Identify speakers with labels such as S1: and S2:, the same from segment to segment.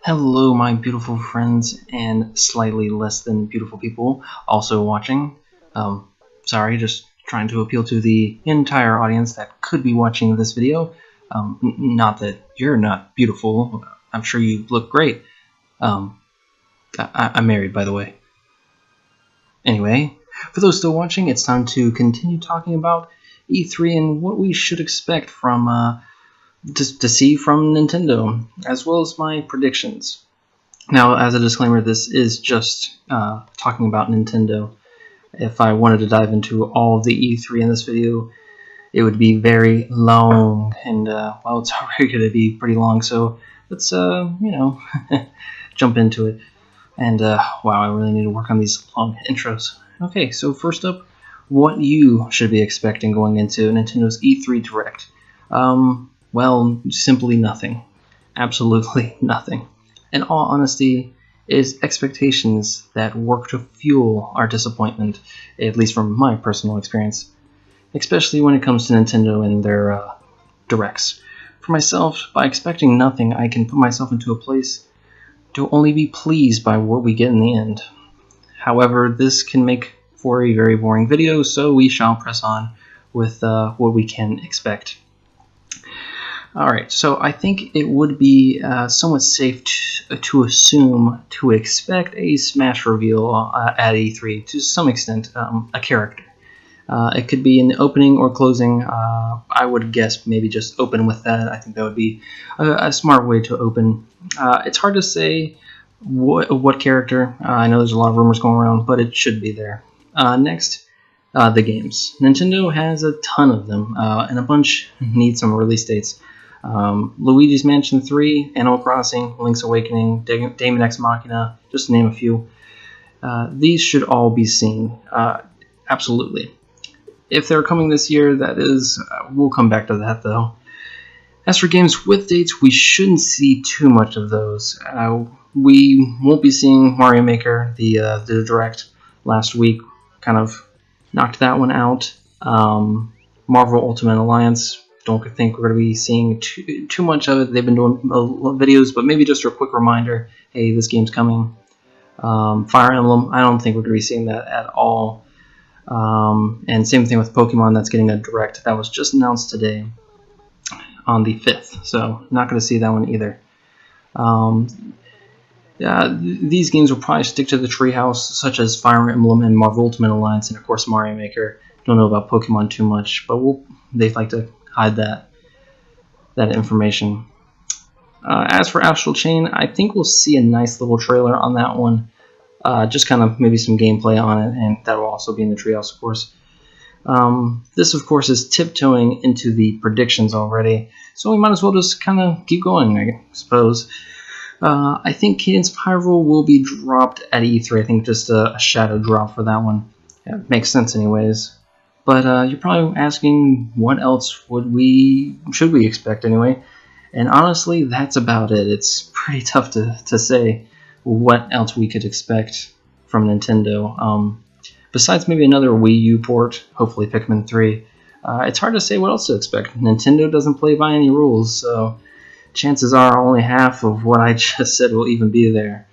S1: Hello, my beautiful friends and slightly less than beautiful people also watching. Um, Sorry, just trying to appeal to the entire audience that could be watching this video. Not that you're not beautiful. I'm sure you look great. Um, I'm married, by the way. Anyway, for those still watching, it's time to continue talking about E3 and what we should expect from to see from Nintendo, as well as my predictions. Now, as a disclaimer, this is just talking about Nintendo. If I wanted to dive into all of the E3 in this video, it would be very long, and well, it's already going to be pretty long. So let's, jump into it. And wow, I really need to work on these long intros. Okay, so first up, what you should be expecting going into Nintendo's E3 Direct. Well, simply nothing. Absolutely nothing. In all honesty, it is expectations that work to fuel our disappointment, at least from my personal experience, especially when it comes to Nintendo and their directs. For myself, by expecting nothing, I can put myself into a place to only be pleased by what we get in the end. However, this can make for a very boring video, so we shall press on with what we can expect. Alright, so I think it would be somewhat safe to assume to expect a Smash reveal at E3 to some extent, a character. It could be in the opening or closing. I would guess maybe just open with that. I think that would be a smart way to open. It's hard to say what character. I know there's a lot of rumors going around, but it should be there. Next, the games. Nintendo has a ton of them, and a bunch need some release dates. Luigi's Mansion 3, Animal Crossing, Link's Awakening, Daemon X Machina, just to name a few. These should all be seen, absolutely. If they're coming this year, that is, we'll come back to that though. As for games with dates, we shouldn't see too much of those. We won't be seeing Mario Maker. The Direct last week kind of knocked that one out. Marvel Ultimate Alliance, don't think we're going to be seeing too much of it. They've been doing videos, but maybe just a quick reminder, hey, this game's coming. Fire Emblem, I don't think we're going to be seeing that at all. And same thing with Pokemon, that's getting a Direct. That was just announced today on the 5th, so not going to see that one either. These games will probably stick to the treehouse, such as Fire Emblem and Marvel Ultimate Alliance, and of course Mario Maker. Don't know about Pokemon too much, but they like to hide that information. As for Astral Chain, I think we'll see a nice little trailer on that one. Just kind of maybe some gameplay on it, and that will also be in the treehouse, of course. This, of course, is tiptoeing into the predictions already, so we might as well just kind of keep going, I suppose. I think Cadence of Hyrule will be dropped at E3. I think just a shadow drop for that one. Yeah, it makes sense anyways. But you're probably asking, what else should we expect anyway? And honestly, that's about it. It's pretty tough to say what else we could expect from Nintendo. Besides maybe another Wii U port, hopefully Pikmin 3. It's hard to say what else to expect. Nintendo doesn't play by any rules, so chances are only half of what I just said will even be there.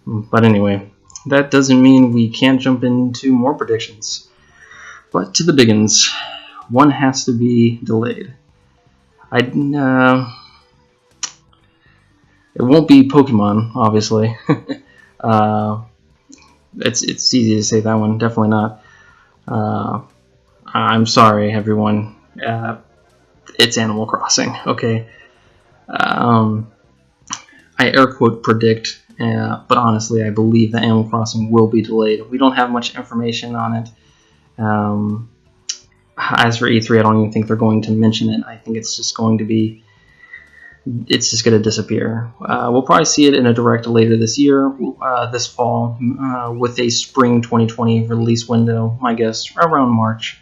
S1: But anyway, that doesn't mean we can't jump into more predictions. But to the biggins, one has to be delayed. It won't be Pokemon, obviously. It's easy to say that one, definitely not. I'm sorry, everyone. It's Animal Crossing, okay? I air quote predict, but honestly, I believe that Animal Crossing will be delayed. We don't have much information on it. As for E3, I don't even think they're going to mention it. I think it's just going to disappear. We'll probably see it in a Direct later this year, this fall, with a spring 2020 release window, my guess, around March.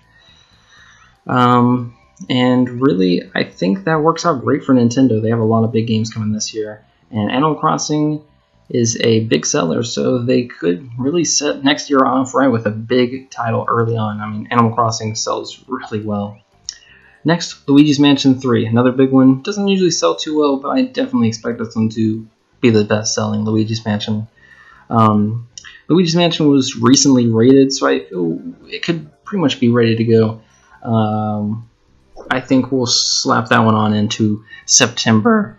S1: And really, I think that works out great for Nintendo. They have a lot of big games coming this year, and Animal Crossing is a big seller, so they could really set next year off right with a big title early on. I mean, Animal Crossing sells really well. Next, Luigi's Mansion 3, another big one. Doesn't usually sell too well, but I definitely expect this one to be the best-selling Luigi's Mansion. Luigi's Mansion was recently rated, so I feel it could pretty much be ready to go. I think we'll slap that one on into September.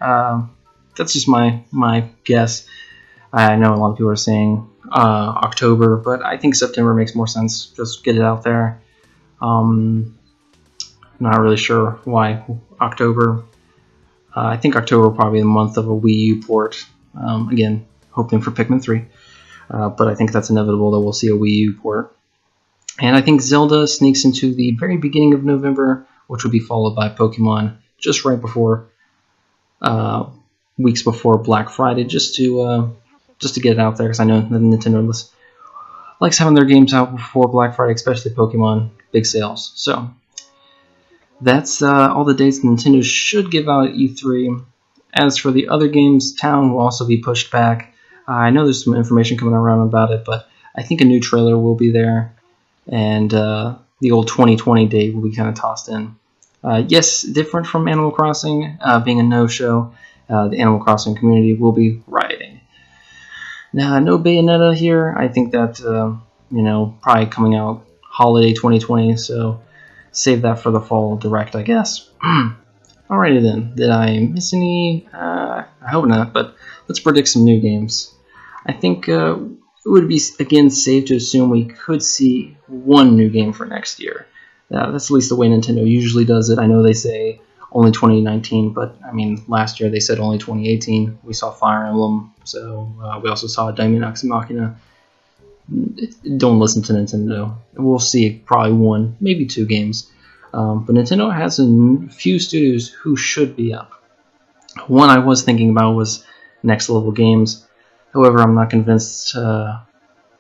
S1: That's just my guess. I know a lot of people are saying October, but I think September makes more sense. Just get it out there. Not really sure why October. I think October will probably be the month of a Wii U port. Again, hoping for Pikmin 3. But I think that's inevitable that we'll see a Wii U port. And I think Zelda sneaks into the very beginning of November, which would be followed by Pokemon just right before, weeks before Black Friday, just to get it out there, because I know that Nintendo likes having their games out before Black Friday, especially Pokemon, big sales. So that's all the dates Nintendo should give out at E3. As for the other games, Town will also be pushed back. I know there's some information coming around about it, but I think a new trailer will be there, and the old 2020 date will be kind of tossed in. Yes, different from Animal Crossing, being a no-show, the Animal Crossing community will be rioting. Now, no Bayonetta here. I think that, probably coming out holiday 2020, so save that for the fall direct, I guess. Alrighty then, did I miss any? I hope not, but let's predict some new games. I think it would be, again, safe to assume we could see one new game for next year. That's at least the way Nintendo usually does it. I know they say only 2019, but I mean, last year they said only 2018. We saw Fire Emblem, so we also saw Diamond X Machina. Don't listen to Nintendo. We'll see probably one, maybe two games. But Nintendo has a few studios who should be up. One I was thinking about was Next Level Games. However, I'm not convinced that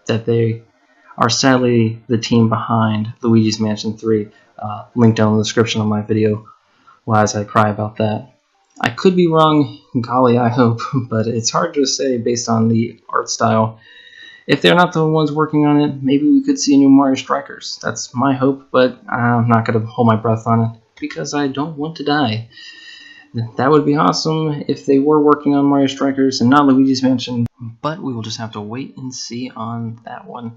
S1: they are sadly the team behind Luigi's Mansion 3. Link down in the description of my video as I cry about that. I could be wrong, golly I hope, but it's hard to say based on the art style. If they're not the ones working on it, maybe we could see a new Mario Strikers. That's my hope, but I'm not going to hold my breath on it because I don't want to die. That would be awesome if they were working on Mario Strikers and not Luigi's Mansion, but we will just have to wait and see on that one.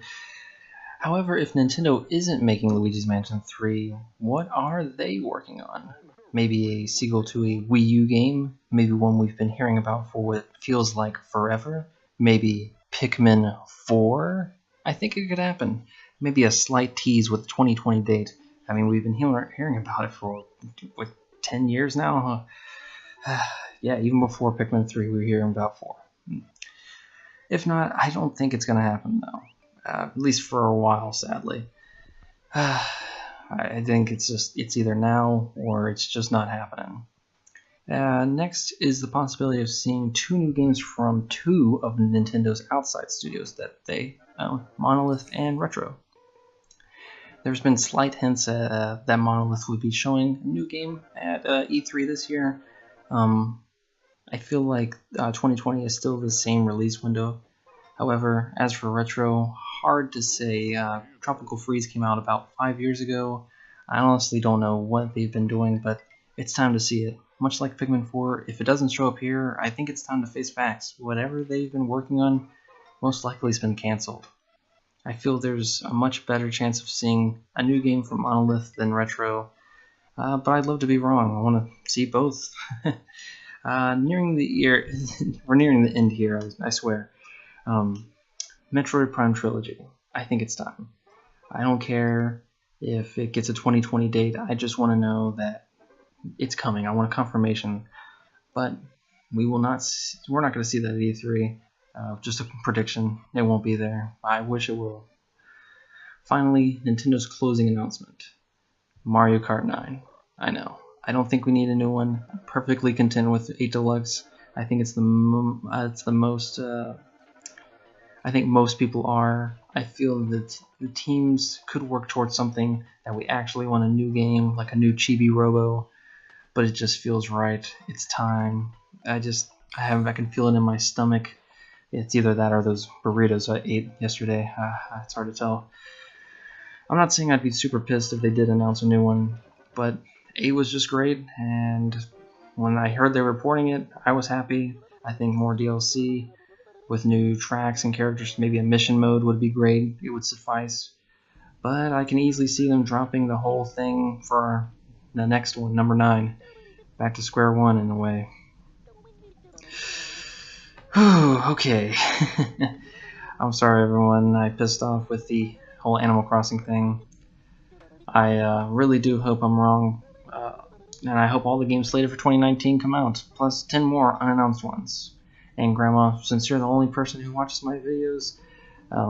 S1: However, if Nintendo isn't making Luigi's Mansion 3, what are they working on? Maybe a sequel to a Wii U game? Maybe one we've been hearing about for what feels like forever? Maybe Pikmin 4? I think it could happen. Maybe a slight tease with a 2020 date. I mean, we've been hearing about it for 10 years now. Yeah, even before Pikmin 3, we were hearing about 4. If not, I don't think it's going to happen, though. At least for a while, sadly. I think it's either now or it's just not happening. Next is the possibility of seeing 2 new games from 2 of Nintendo's outside studios that they own, Monolith and Retro. There's been slight hints that Monolith would be showing a new game at E3 this year. I feel like 2020 is still the same release window. However, as for Retro, hard to say. Tropical Freeze came out about 5 years ago. I honestly don't know what they've been doing, but it's time to see it. Much like Pikmin 4, if it doesn't show up here, I think it's time to face facts. Whatever they've been working on most likely has been cancelled. I feel there's a much better chance of seeing a new game from Monolith than Retro, but I'd love to be wrong. I want to see both. We're nearing the end here, I swear. Metroid Prime Trilogy. I think it's time. I don't care if it gets a 2020 date. I just want to know that it's coming. I want a confirmation. But we're not going to see that at E3. Just a prediction. It won't be there. I wish it will. Finally, Nintendo's closing announcement. Mario Kart 9. I know. I don't think we need a new one. I'm perfectly content with 8 Deluxe. I think it's the most... I think most people are. I feel that the teams could work towards something that we actually want a new game, like a new Chibi Robo, but it just feels right. It's time. I can feel it in my stomach. It's either that or those burritos I ate yesterday. It's hard to tell. I'm not saying I'd be super pissed if they did announce a new one, but 8 was just great, and when I heard they were reporting it, I was happy. I think more DLC with new tracks and characters, maybe a mission mode would be great. It would suffice. But I can easily see them dropping the whole thing for the next one, number 9. Back to square one in a way. Okay. I'm sorry everyone, I pissed off with the whole Animal Crossing thing. I really do hope I'm wrong, and I hope all the games slated for 2019 come out, plus 10 more unannounced ones. And Grandma, since you're the only person who watches my videos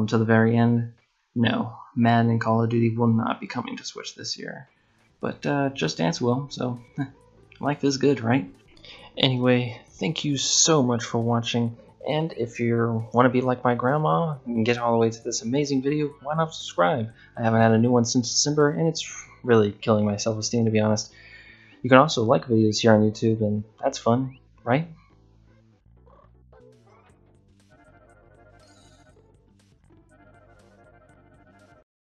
S1: to the very end, no, Madden and Call of Duty will not be coming to Switch this year. But Just Dance will, so life is good, right? Anyway, thank you so much for watching, and if you want to be like my grandma and get all the way to this amazing video, why not subscribe? I haven't had a new one since December, and it's really killing my self-esteem, to be honest. You can also like videos here on YouTube, and that's fun, right?